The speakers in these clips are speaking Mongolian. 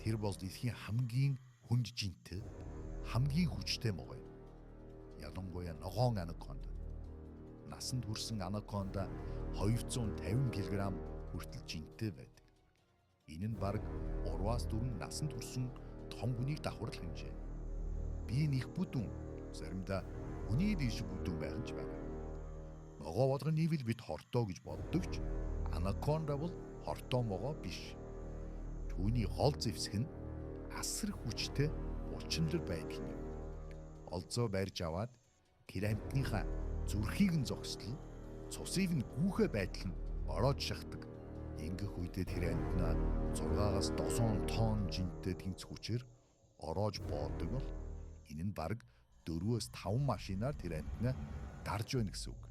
Тэр бол дэлхийн хамгийн хүнд жинтэй, хамгийн хүчтэй могой. Ялангуяа ногоон анаконда. Насанд хүрсэн анаконда 250 кг хүртэл жинтэй байдаг. Энэ нь бараг 3-4 насанд хүрсэн том хүнийг давхар л хэмжээ. Би нэг бүдүүн, заримдаа хүний дэш бүдүүн байх нь байна. Могоо бодгон нийвэл бид хортоо гэж боддогч анаконда бол хортоо могоо биш. Түүний гол зэвсэг нь асар хүчтэй булчинлэр байдал юм. Олзоо барьж аваад тэр амьтныхаа зүрхийг нь зогслол, цусыг нь гүүхэ байдал нь ороод шахдаг. Ингэх үедээ тэр амьтнаа 6-аас 7 тонн жинтэй тэнц хүчээр ороож боодог бол энэ нь бараг 4-5 машинаар тэр амьтнаа дарж байна гэсэн үг.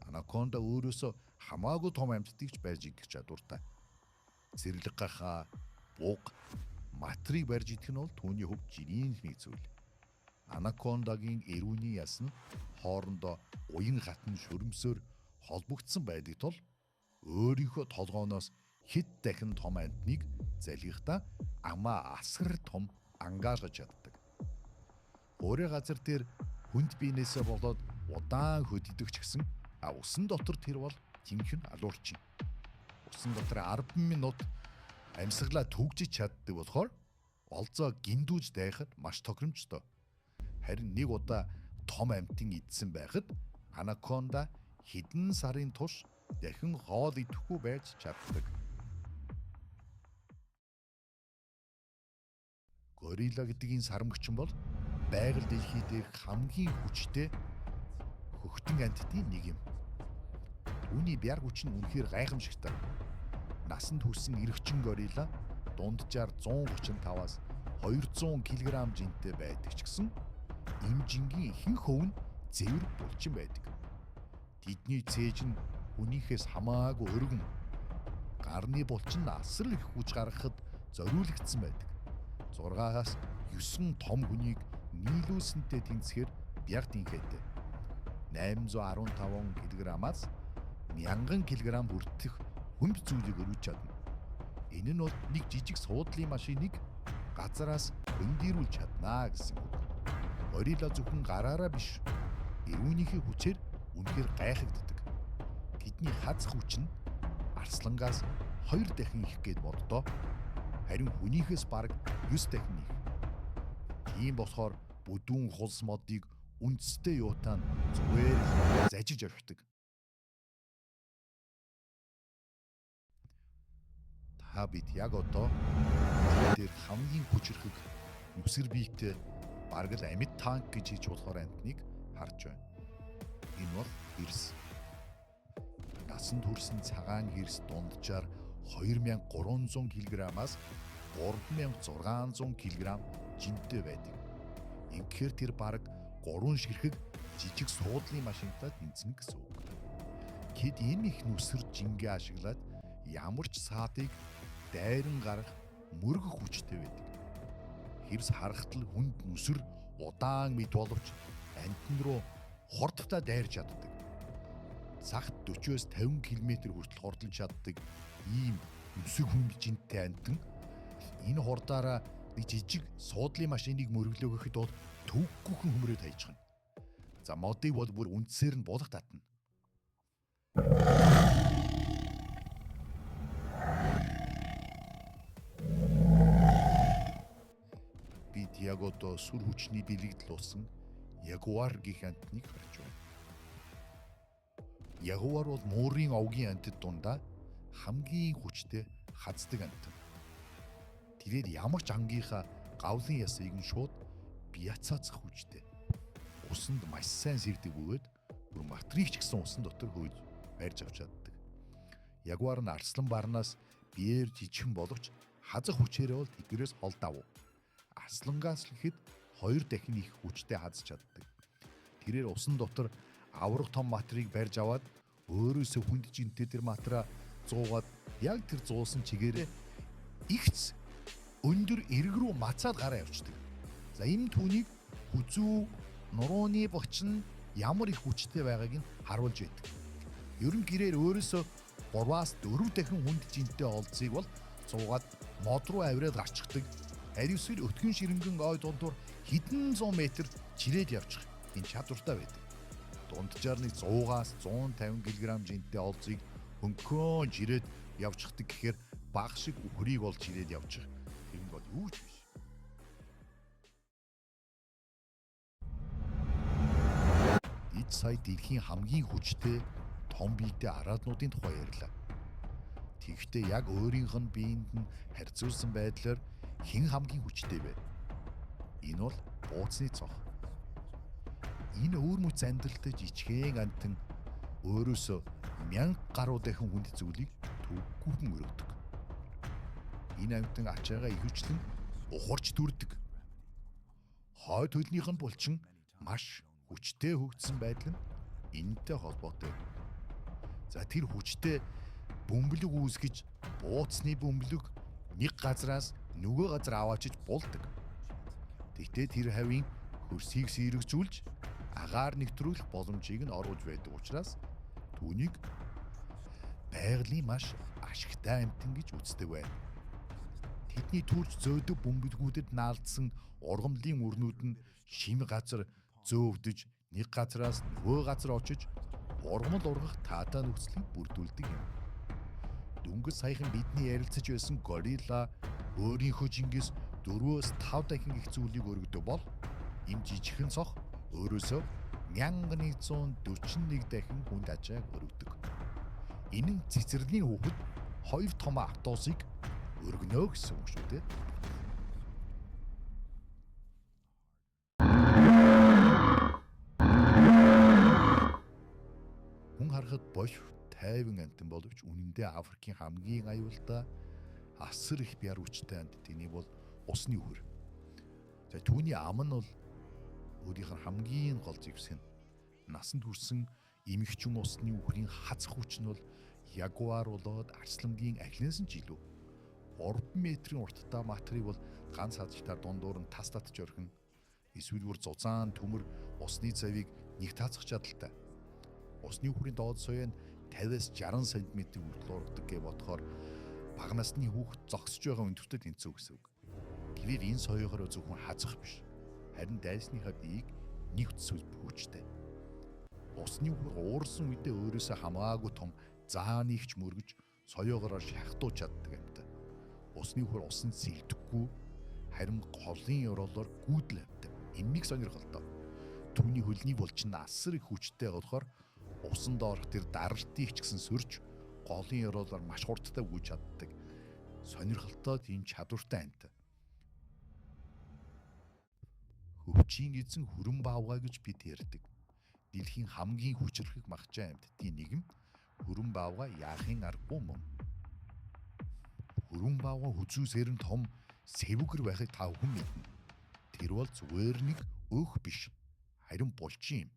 Анаконда өөрөөсөө хамаагүй том амьтдыг ч барьж идэх чадвартай. Зэрлэг гахаа, буг, матрийг барьж идэх нь бол түүний хувьд жирийн нэг зүйл. Анакондагийн эрүүний яс нь хоорондоо уян хатан шөрөмсөөр холбогдсон байдаг тул өөрийнхөө толгооноос хэд дахин том амьтныг залгихдаа амаа асар том ангaalгаж чаддаг. Өөрийн газар дээр хүнд биенээсээ болоод удаан хөдөлдөг ч гэсэн усан дотор тэр бол жинхэнэ алуурчин. Усан дотор 10 минут амьсгалаа түгжиж чаддаг болохоор олзоо гиндүүж дайхад маш тохиромжтой. Харин нэг удаа том амьтан идсэн байхад анаконда хэдэн сарын турш дахин хоол идэхгүй байж чаддаг. Горилла гэдэг энэ сарамгчин бол байгаль дэлхий дээрх хамгийн хүчтэй хөхтөн амьтдын нэг юм. Түүний бяр хүч нь үнэхээр гайхамшигтай. Насанд хүрсэн эрэгчин горилла дунджаар 135-аас 200 кг жинтэй байдаг ч гэсэн энэ жингийн ихэнх хөв нь зэвэр булчин байдаг. Тэдний цээж нь хүнийхээс хамаагүй өргөн. Гарны булчин асар их хүч гаргахад зориулагдсан байдаг. 6-аас 9 том хүнийг нийлүүлсэнтэй тэнцэхээр бяг тэнхээтэй. 815 кг-аас 1000 кг хүртэх хүнд зүйлийг өргөж чадна. Энэ нь бол нэг жижиг суудлын машиныг газараас хөндийрүүлж чаднаа гэсэн үг. Горилла зөвхөн гараараа биш, эрүүнийхээ хүчээр үнэхээр гайхагддаг. Тэдний хаз хүч нь арслангаас 2 дахин их гэд боддоо. Харин хүнийхээс бараг 9 дахин их. Тийм болохоор бүдүүн хулс модыг үндэстэй юутаа зүгээр зажиж орхидог. Та бид яг одоо тэр хамгийн хүчрхэг нүсгэр биетэй бараг л амьд танк гэж хийж болохоор амтныг харж байна. Энэ бол хэрс. Насанд хүрсэн цагаан хэрс дунджаар 2300 кг-аас 3600 кг жинтэй байдаг. Ингэхээр тэр бараг 3 ширхэг жижиг суудлын машинтай тэнцэнэ гэсэн үг. Тэд энэ их нүсэр жингээ ашиглаад ямар ч саадыг дайран гарах мөргөх хүчтэй байдаг. Хэрс харахтал хүнд нүсэр удаан мэд боловч амтан руу хурдтай дайрч чаддаг. Цагт 40-оос 50 км хүртэл хурдлаж чаддаг ийм нүсэг хүнд жинтэй амтан энэ хурдаараа нэг жижиг суудлын машиныг мөрөглөөхөд бол төвггүйхэн хөмрөөд хайчихна. За модыг бол бүр үндсээр нь булах татна. Бид яг одоо сүр хүчний бэлэгдэл болсон ягуар гэх амтныг харж байна. Ягуар бол муурын овгийн амтд дундаа хамгийн хүчтэй хаздаг амтан. Тэгээд ямар ч ангийнхаа гавлын ясыг нь шууд бяцаацах хүчтэй. Усанд маш сайн сэрдэг бөгөөд бүр матрийг ч гэсэн усан дотор хөөж барьж авч чаддаг. Ягуар нь арслан барнаас биеэр жижигхэн боловч хазах хүчээрээ бол тэдгээрээс хол давуу. Арслангаас л ихэд 2 дахин их хүчтэй хазж чаддаг. Тэрээр усан дотор аврах том матрийг барьж аваад өөрөөсөө хүнд жинтэй тэр матраа зуугаад яг тэр зуусан чигээрээ ихц өндөр эрг рүү мацаад гараа явчихдаг. За энэ түүнийг хүзүү нурууны бочин ямар их хүчтэй байгааг нь харуулж байдаг. Ерөн гэрээр өөрөөсөө 3-аас 4 дахин хүнд жинтэй олзыг бол цуугаад мод руу авираад гарчихдаг. Аль эсвэл өтгөн ширэнгэн ой дундуур хэдэн зуун метр чирээд явчих энэ чадвартай байдаг. Дунджаар нэг 100-аас 150 кг жинтэй олзыг хөнхөн чирээд явчихдаг гэхээр баг шиг үхрийг бол чирээд явчих. Тэр нь бол юу ч биш. Эд сая дэлхийн хамгийн хүчтэй том биетэй арааднуудын тухай ярьлаа. Тэгэхдээ яг өөрийнх нь биеинд нь харьцуулсан байдлаар хэн хамгийн хүчтэй вэ? Энэ бол бууцны цог. Энэ өөр мэт амьдралтай жижигхэн амтан өөрөөсөө 1000 гаруй дахин хүнд зүйлийг төвгүйхэн өрөвдөг. Энэ амтан ачаагаа ихэвчлэн ухарч дүрдэг. Хой төлнийх нь булчин маш хүчтэй хөгжсөн байдал нь энэтэй холбоотой. За тэр хүчтэй бөмбөлөг үүсгэж бууцны бөмбөлөг нэг газраас нөгөө газар аваачиж булдаг. Тэгтээ тэр хавийн хөрсийг сэрэгжүүлж агаар нэвтрүүлэх боломжийг нь оруулж байдаг учраас түүнийг байгалийн маш ашигтай амьтан гэж үздэг байна. Тэдний төрж зөөдөг бөмбөлгүүдэд наалдсан ургамлын өрнүүд нь шим газар зөөвдөж нэг газараас нөгөө газар очиж ургамал ургах таатай нөхцөлийг бүрдүүлдэг юм. Дөнгөж саяхан бидний ярилцаж байсан горилла өөрийнхөө жингээс 4-5 дахин их зүйлийг өргөдөг бол им жижигхэн цох өөрөөсөө 1141 дахин хүнд ачааг өргөдөг. Энэ нь цэцэрлэгийн хүүхэд 2 том автобусыг өргөнө гэсэн үг шүү дээ. Хүн харахад болов тайван амтан боловч үнэндээ Африкийн хамгийн аюултай асар их бяр хүчтэй амт. Энийг бол усны үхэр. За түүний ам нь бол өөрийнх нь хамгийн гол зэвсэг нь насанд хүрсэн эмэгчин усны үхрийн хазах хүч нь бол ягуар болоод арслангийн ахлаас нь ч илүү 3 метрийн урттай материйг бол ганц хазагтаар дундуур нь тас татж орхино. Эсвэл бүр зузаан төмөр усны цавийг нэг таацах чадaltaй. Усны үхрийн доод суяа нь 50-аас 60 см хүртэл ургадаг гэж бодохоор бага насны хүүхэд зогсож байгаа өндөртөө тэнцүү гэсэн үг. Гэвэр энэ соёогоор зөвхөн хазах биш. Харин дайсныхаа биеийг нэгтсүүл бүхчтэй. Усны үхэр уурсан үедээ өөрөөсөө хамаагүй том заанийгч мөргөж соёогоор шахтууч чаддаг амтай. Усны үхэр усанд сэлдэхгүй харин голын ёроолоор гүйдэл амтай. Энэнийг сонирхолтой. Түүний хөлний булчин асар их хүчтэй болохоор усанд орох тэр даралтыг ч гэсэн сөрж голын ёроолоор маш хурдтай гүйж чаддаг. Сонирхолтой тийм чадвартай амтай. Хөвчийн эзэн хүрэн баавгай гэж бид ярьдаг. Дэлхийн хамгийн хүчрхэг махчаа амьтдын нэг нь хүрэн баавгай яахын аргагүй мөн. Хүрэн баавгай хүзүүсээр нь том сэвгэр байхыг та бүхэн мэднэ. Тэр бол зүгээр нэг өөх биш. Харин булчин юм.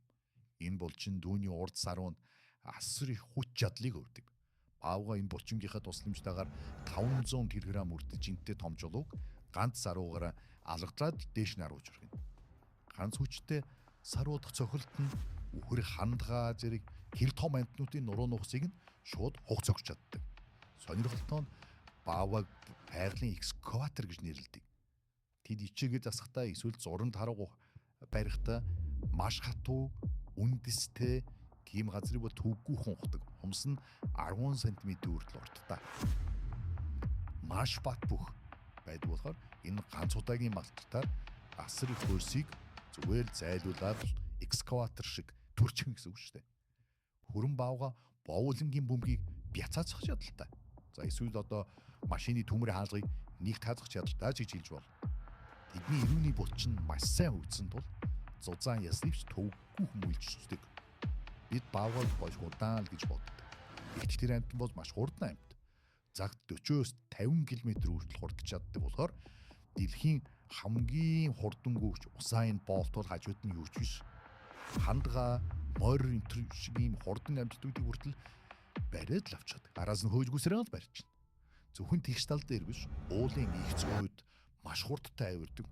Энэ булчин дүүний урд саруунд асар их хүч чадлыг өгдөг. Баавгай энэ булчингийнхаа тусламжтайгаар 500 кг үрдэж интэй том жолоог ганц саруугаараа алгатраад дээш нь аруулж орхино. Ганц хүчтэй саруудах цохилт нь үхэр хандгаа зэрэг хэр том амтнуудын нуруу нухсыг нь шууд хугц өгч чаддаг. Сонирхолтой нь баавгайг байгалийн экскаватор гэж нэрлэдэг. Тэд ичээгээ засахдаа эсвэл зуранд харгуу барихтаа маш хатуу үндэстэй тийм газрыг бол төвгүйхэн ухдаг. Хумс нь 10 см хүртэл урттай. Маш бат бүх байдаг болохоор энэ ганц удаагийн малтаар асар их хөрсийг зүгээр зайлуулаад экскаватор шиг түрчин гэсэн үг шүү дээ. Хүрэн баавга боовлонгийн бөмбөгийг бяцаацах чадaltaй. За эсвэл одоо машины төмөр хаалгыг нэг таазах чадaltaй гэж хэлж бол. Тэдний ирүүний булчин маш сайн хөгжсөн тул зузаан ясвч төвгүй хүмүүлждэг. Бид баавгайг болж удаан л гэж боддог. Гэхдээ тэр амт бол маш хурдан амт. Загт 40-оос 50 км хүртэл хурдж чаддаг болохоор дэлхийн хамгийн хурдан гүйч усайн болт бол хажууд нь юу ч биш. Хандгаа, морь энэ шиг ийм хурдан амттуудыг хүртэл бариад л авчаад. Араас нь хөөжгүйсрээ л барьчихна. Зөвхөн тэгш тал дээр биш, уулын ихц үед маш хурдтай авирдаг.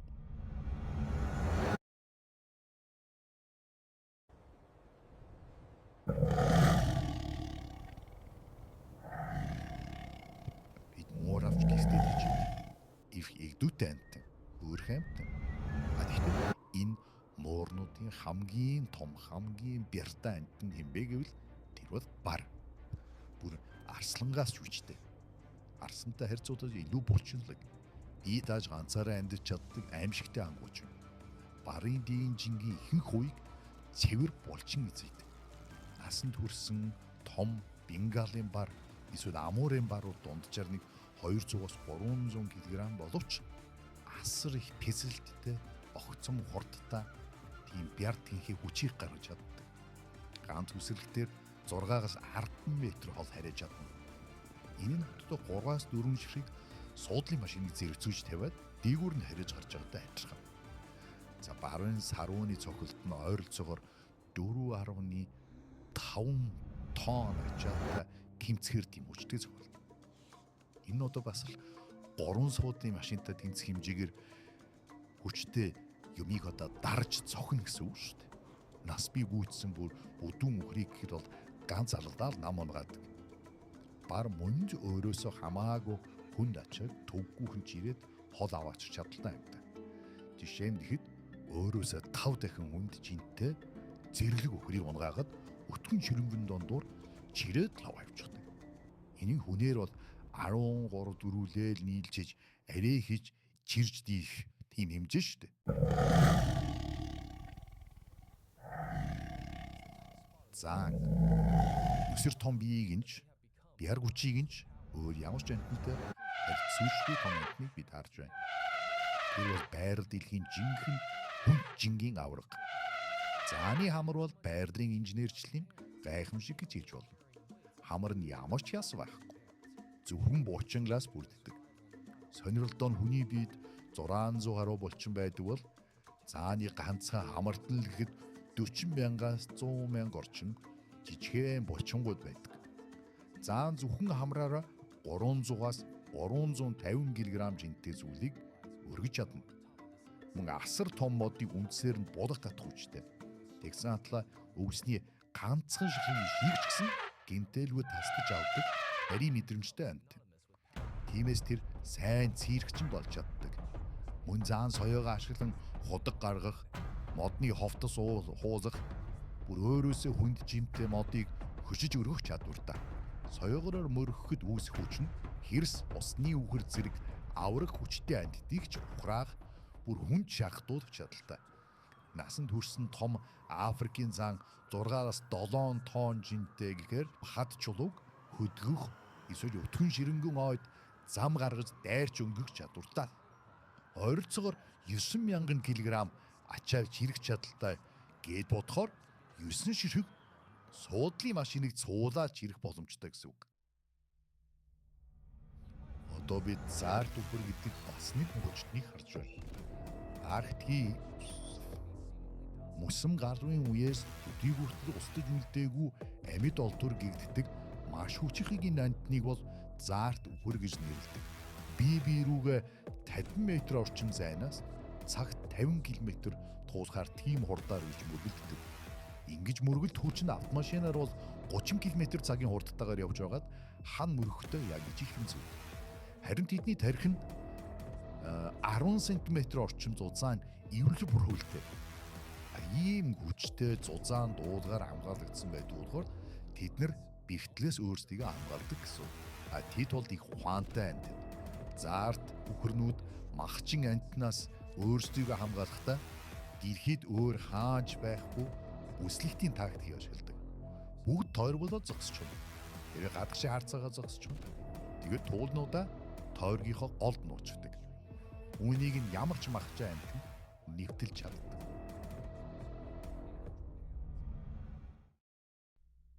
Бид мууравч гистэй гэж өрдөөтэй амт. Хөөрхөн амт. Тэгэхээр энэ муурнуудын хамгийн том, хамгийн бяртаа амт нь хэмбэ гэвэл тэр бол бар. Бүр арслангаас ч хүчтэй. Арсантай харьцуулаад илүү булчинлаг. Бие дааж ганцаараа амьдарч чаддаг аимшигтай ангууч. Барын диин жингийн ихэнх хувийг цэвэр булчин эзэйдэг. Насанд хүрсэн том бенгалийн бар эсвэл амуурын барууд дунджаар нэг 200-аас 300 кг боловч асар их пэсэлттэй, огцом хурдтай тийм бярт хинхээ хүчийг гаргаж чаддаг. Ганц үсрэлтээр 6-аас 10 м хол харьяаж чадна. Энэ нь хотод 3-аас 4 ширхэг суудлын машиныг зэрэгцүүлж тавиад дээгүүр нь харьяаж гарч байгаатай адилхан. За барын сарууны цохилт нь ойролцоогоор 4.5 тонн ачаатай тэмцэхэр тийм хүчтэй цохилт. Энэ одоо бас л 3 суудлын машинтай тэнцэх хэмжээгээр хүчтэй юмыг одоо дарж цохно гэсэн үг шүү дээ. Нас бий гүйцсэн бүр өдүүн өхрийг гэхэд бол ганц алгадаал нам унгаад. Бар мунж өөрөөсөө хамаагүй хүнд ачааг төвгүүхэн чирээд хол аваач чадaltaй юм да. Жишээ нь тэгэхэд өөрөөсөө 5 дахин хүнд жинтэй зэрлэг өхрийг унгаагаад өтгөн ширэнгэн дондуур чирээд лав авчихдаг. Энийг хүнээр бол 13 дөрүүлээл нийлжиж арай хийж чирж диих тийм хэмжээ шүү дээ. Зан өсөр том биеийг инж биар хүчийг инж өөр ямар ч амттай харьцуулгүй том амтныг бид харж байна. Тэр бол байр дэлхийн жинхэнэ хүн жингийн авраг. Зааны хамар бол байрлалын инженерчлэлийн гайхамшиг гэж хэлж болно. Хамар нь ямар ч яс байхгүй. Зөвхөн буучинглаас бүрддэг. Сонирхолтой нь хүний биед 600 гаруй булчин байдаг бол зааны ганцхан хамартан л гэхэд 40 мянгаас 100 мянга орчим жижигхэн булчингууд байдаг. Заан зөвхөн хамраараа 300-аас 350 кг жинтэй зүйлийг өргөж чадна. Мөн асар том модыг үндсээр нь булах татах хүчтэй. Тэгсэн атлаа өвсний ганцхан ширхэг шийгч гсэн гинтэлгүй тасдаж авдаг барийн мэдрэмжтэй амт. Тиймээс тэр сайн цээгчин болж чаддаг. Мөн заан соёогоо ашиглан худаг гаргах, модны ховтос хуузах, бүр өөрөөсөө хүнд жимтэй модыг хөшиж өргөх чадвартай. Соёогоор мөргөхөд үүсэх хүч нь хэрс усны үхэр зэрэг авраг хүчтэй амьтдыг ч ухраах бүр хүнд шахтуулах чадaltaй. Насанд хүрсэн том Африкийн зан 6-аас 7 тонн жинтэй гэхээр хад чулууг хөдгөх эсвэл өтгөн ширэнгэн ойд зам гаргаж дайрч өнгөх чадвартай. Ойролцоогоор 9,000 кг ачааг чирэх чадaltaй гээд бодохоор 9 ширхэг суудлын машиныг цуулаад чирэх боломжтой гэсэн үг. Одоо бид заарт үхэр гэдэг бас нэг хүчнийг харж байна. Арктикийн мөсөн гарын үеэс өдийг хүртэл устдаж үлдээгүй амьд олдвор гэгддэг маш хүчрхэг энэ амтныг бол заарт үхэр гэж нэрлэдэг. Бие рүүгээ 50 м орчим зайнаас цагт 50 км туулахаар тийм хурдаар гэж мөргөлддөг. Ингэж мөргөлт хүч нь автомашинаар бол 30 км цагийн хурдтайгаар явж байгаад хан мөргөхдөө яг ижиххэн зүйл. Харин тэдний тархи нь 10 см орчим зузаан эвэрлэг бүрхүүлтэй. Ийм хүчтэй зузаан дуулгаар хамгаалагдсан байдаг болохоор тэд нар бэртлээс өөрсдийгөө хамгаалдаг гэсэн. Тэд бол их ухаантай амт. Заарт үхэрнүүд махчин амтнаас өөрсдийгөө хамгаалахдаа дэлхийд өөр хааж байхгүй бүслэгтийн тактикийг ашигладаг. Бүгд тойрволоо зогсчихно. Тэр гадагшаа харцаагаа зогсчихно. Тэгээд туулнуудаа тойргийнхоо голд нуучдаг. Үүнийг нь ямар ч махчаа амт нэвтэлж чаддаг.